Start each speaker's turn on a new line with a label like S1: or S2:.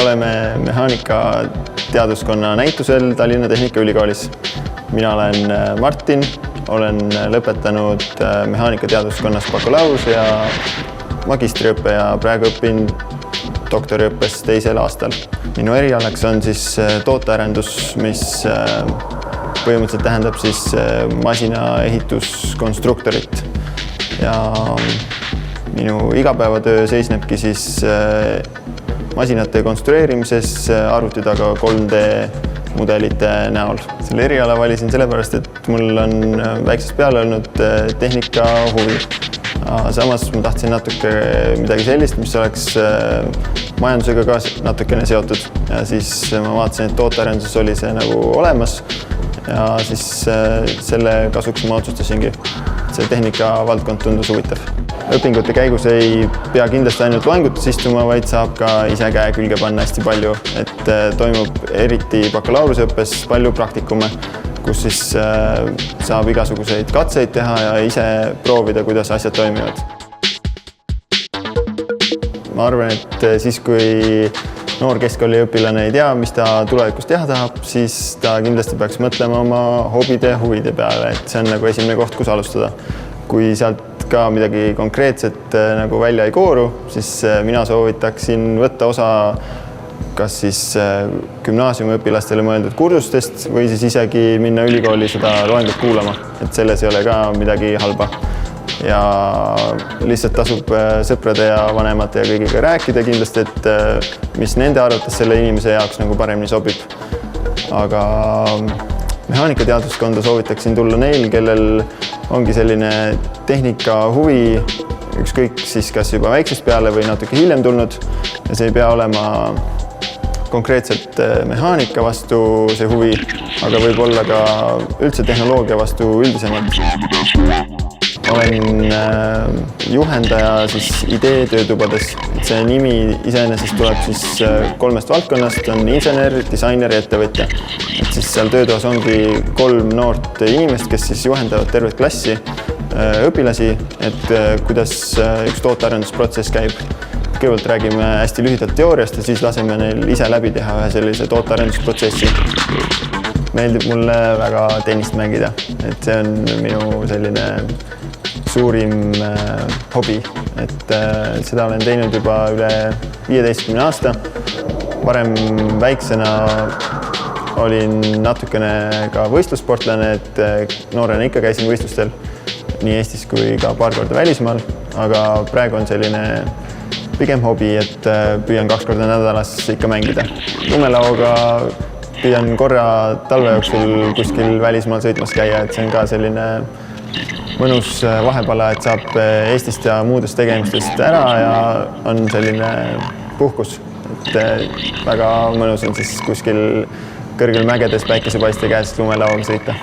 S1: Oleme mehaanika teaduskonna näitusel Tallinna Tehnikaülikoolis. Mina olen Martin, olen lõpetanud mehaanika teaduskonnas bakalaureuse ja magistriõppe ja praegu õpin doktoriõppes teisel aastal. Minu erialaks on siis tootearendus, mis põhimõtteliselt tähendab siis masinaehituskonstruktorit. Ja minu igapäevatöö seisnebki siis masinate konstrueerimises arvuti taga 3D mudelite näol. Selle eriala valisin sellepärast, et mul on väiksest peale olnud tehnika huvi. Samas ma tahtsin natuke midagi sellist, mis oleks majandusega ka natukene seotud. Ja siis ma vaatasin, et tootearenduses oli see nagu olemas ja siis selle kasuks ma otsustasingi. See tehnika valdkond tundus huvitav. Õpingute käigus ei pea kindlasti ainult loengutes istuma, vaid saab ka ise käe külge panna hästi palju. Et toimub eriti bakalaureusõppes palju praktikume, kus siis saab igasuguseid katseid teha ja ise proovida, kuidas asjad toimivad. Ma arvan, et siis kui noor keskkooliõpilane ei tea, mis ta tulevikus teha tahab, siis ta kindlasti peaks mõtlema oma hobide ja huvide peale, et see on nagu esimene koht, kus alustada. Kui sealt ka midagi konkreetset nagu välja ei kooru, siis mina soovitaksin võtta osa kas siis gümnaasiumiõpilastele mõeldud kursustest või siis isegi minna ülikooli seda loengut kuulama, et selles ei ole ka midagi halba. Ja lihtsalt tasub sõprade ja vanemate ja kõigiga rääkida kindlasti, et mis nende arvates selle inimese jaoks nagu paremini sobib. Aga mehaanika teaduskonda soovitaksin tulla neil, kellel ongi selline tehnika huvi, ükskõik siis kas juba väiksest peale või natuke hiljem tulnud. Ja see ei pea olema konkreetselt mehaanika vastu see huvi, aga võib olla ka üldse tehnoloogia vastu üldisemalt. Olen juhendaja siis ideetöötubades. See nimi iseenesest tuleb siis 3 valdkonnast, on insener, disainer ja ettevõtja. Et siis seal töötoas ongi 3 noort inimest, kes siis juhendavad tervet klassi õpilasi, et kuidas üks tootearendusprotsess käib. Kõigepealt räägime hästi lühidalt teooriast ja siis laseme neil ise läbi teha ühe sellise tootearendusprotsessi. Meeldib mulle väga tennist mängida, et see on minu selline suurim hobi, et seda olen teinud juba üle 15 aasta. Varem väiksena olin natukene ka võistlussportlane, et noorena ikka käisin võistlustel nii Eestis kui ka paar korda välismaal, aga praegu on selline pigem hobi, et püüan 2 korda nädalas ikka mängida. Lumelaoga püüan korra talve jooksul kuskil välismaal sõitmas käia, et see on ka selline mõnus vahepala, et saab Eestist ja muudest tegemistest ära ja on selline puhkus. Et väga mõnus on siis kuskil kõrgel mägedes päikesepaiste käest lumelaoga sõita.